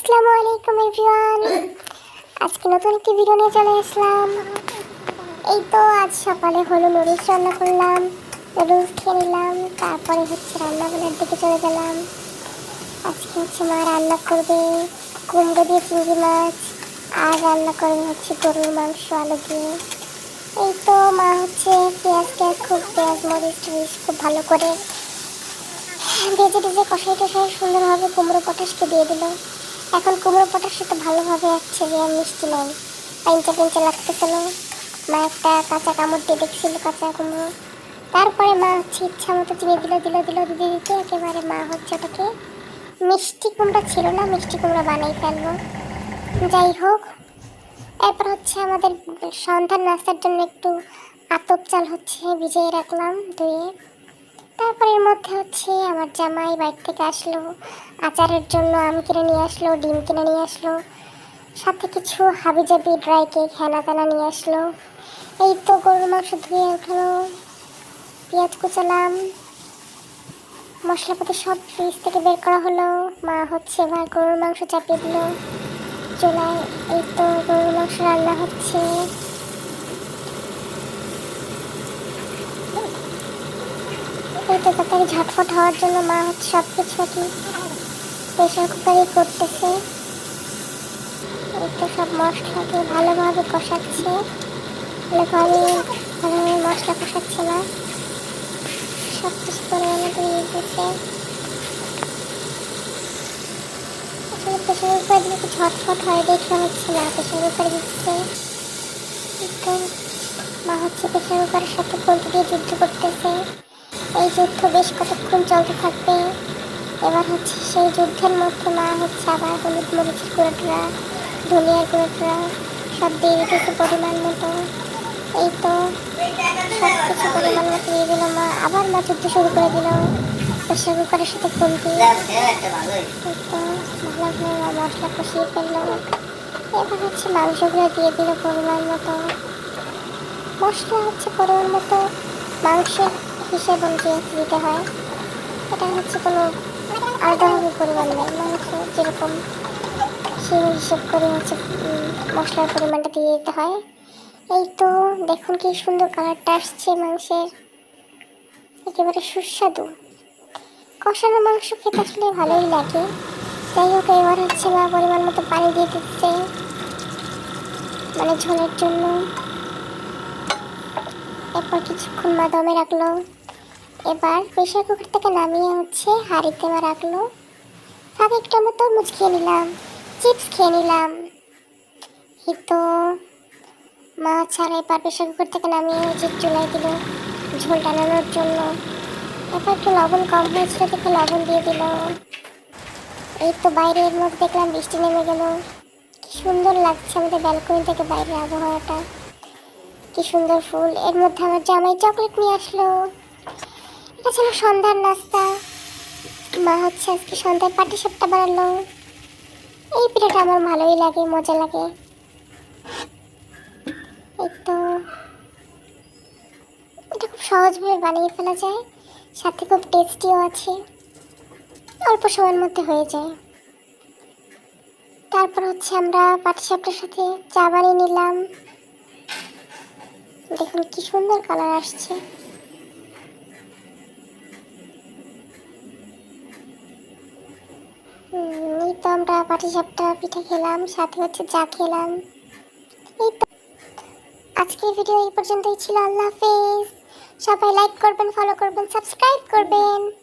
আসসালামু আলাইকুম এভরিওয়ান। আজকে নতুন একটি ভিডিও নিয়ে চলে আসলাম। এই তো আজ সকালে হলো নুডলস রান্না করলাম, নুডলস খেয়ে নিলাম, তারপরে রান্নাবান্নার দিকে চলে গেলাম। আজকে মা রান্না করবে কুমড়ো দিয়ে চিংড়ি মাছ, আর রান্না করবে গরুর মাংস আলু দিয়ে। এই তো মা পেঁয়াজ মরিচ টরিচ খুব ভালো করে ভেজে ভেজে কষাই টষাই সুন্দরভাবে কুমড়ো পটাশকে দিয়ে দিল। এখন কুমড়ো পটাশটা তো ভালোভাবে আসছে যে মিষ্টি নয়, পাইঞ্চা পাইঞ্চা লাগতেছিল। মা একটা কাঁচা কামড় দিয়ে দেখছিল কাঁচা কুমড়ো, তারপরে মা ইচ্ছা মতো চিনি দিতে দিতে একেবারে মা ওটাকে মিষ্টি কুমড়া ছিল না, মিষ্টি কুমড়া বানাই ফেলবো। যাই হোক, এরপর আমাদের সন্ধ্যার নাস্তার জন্য একটু আতপ চাল ভিজিয়ে রাখলাম ধুয়ে। তারপর এর মধ্যে আমার জামাই বাইরে থেকে আসলো, আচারের জন্য আম কিনে নিয়ে আসলো, ডিম কিনে নিয়ে আসলো, সাথে কিছু হাবিজাবি ড্রাই কেক হেনা তেনা নিয়ে আসলো। এই তো গরুর মাংস ধুয়ে উঠানো, পেঁয়াজ কুচালাম, মশলাপাতি সব ফ্রিজ থেকে বের করা হলো। মা এবার গরুর মাংস চাপিয়ে দিল চুলায়। এই তো গরুর মাংস রান্না হচ্ছে। এই তো তাড়াতাড়ি ঝটফট হওয়ার জন্য মা সব কিছু প্রেশার কুকারে করতেছে। এই তো সব মশলাকে ভালোভাবে কষাচ্ছে, ভালোভাবে মশলা কষাচ্ছে না, সব কিছু করে আমাদের দিচ্ছে। আসলে প্রেশার কুকার দিলে ঝটফট হয় দেখে হচ্ছে না, প্রেশার কুকারে দিচ্ছে। তো মা প্রেশার কুকারের সাথে পোলট্রি দিয়ে যুদ্ধ করতেছে। এই যুদ্ধ বেশ কতক্ষণ চলতে থাকবে। এবার সেই যুদ্ধের মধ্যে মা আবার হলুদ মরিচের গুঁড়োটা, ধনিয়ার গুঁড়োটা সব দিয়ে দিতেছে পরিমাণ মতো। এই তো সব কিছু পরিমাণ মতো দিয়ে দিল মা, আবার মা যুদ্ধ শুরু করে দিল প্রেশার কুকারের সাথে পোলট্রি। এই তো ভালোভাবে মশলা কষিয়ে ফেললো। এবার মাংসগুলো দিয়ে দিল পরিমাণ মতো। মশলা পরিমাণ মতো মাংসের হিসেব অনুযায়ী দিতে হয়, এটা কোনো আলাদাভাবে পরিমাণ নেই। মাংস যেরকম সেই হিসেব করে মশলার পরিমাণটা দিয়ে দিতে হয়। এই তো দেখুন কি সুন্দর কালারটা আসছে মাংসের, একেবারে সুস্বাদু। কষানো মাংস খেতে আসলে ভালোই লাগে। যাই হোক, এবার মা পরিমাণ মতো পানি দিয়ে দিচ্ছে মানে ঝোলের জন্য। এরপর কিছুক্ষণ মা দমে রাখলো। এবার প্রেশার কুকার থেকে নামিয়ে হাঁড়িতে মা রাখলো। ফাঁকে একটা মতো তরমুজ খেয়ে নিলাম, চিপস খেয়ে নিলাম। এই তো মা এবার প্রেশার কুকার থেকে নামিয়ে চুলায় দিল ঝোল টানানোর জন্য। এবার একটু লবণ কম হয়েছিল দেখে লবণ দিয়ে দিল। এই তো বাইরের মধ্যে দেখলাম বৃষ্টি নেমে গেল। কি সুন্দর লাগছে আমাদের ব্যালকনি থেকে বাইরের আবহাওয়াটা, কি সুন্দর ফুল। এর মধ্যে আমার জামাই চকলেট নিয়ে আসলো। এটা ছিল সন্ধ্যার নাস্তা। মা আজকে সন্ধ্যায় পাটিসাপটা বানালো। এই পিঠাটা আমার ভালোই লাগে, মজা লাগে। এই তো এটা খুব সহজভাবে বানিয়ে ফেলা যায়, সাথে খুব টেস্টিও আছে, অল্প সময়ের মধ্যে হয়ে যায়। তারপর আমরা পাটিসাপটার সাথে চা বানিয়ে নিলাম। দেখুন কি সুন্দর কালার আসছে। এই তো আমরা পাটিসাপটা পিঠা খেলাম, সাথে চা খেলাম। এই তো আজকের ভিডিও এই পর্যন্তই ছিল। আল্লাহ হাফেজ। সবাই লাইক করবেন, ফলো করবেন, সাবস্ক্রাইব করবেন।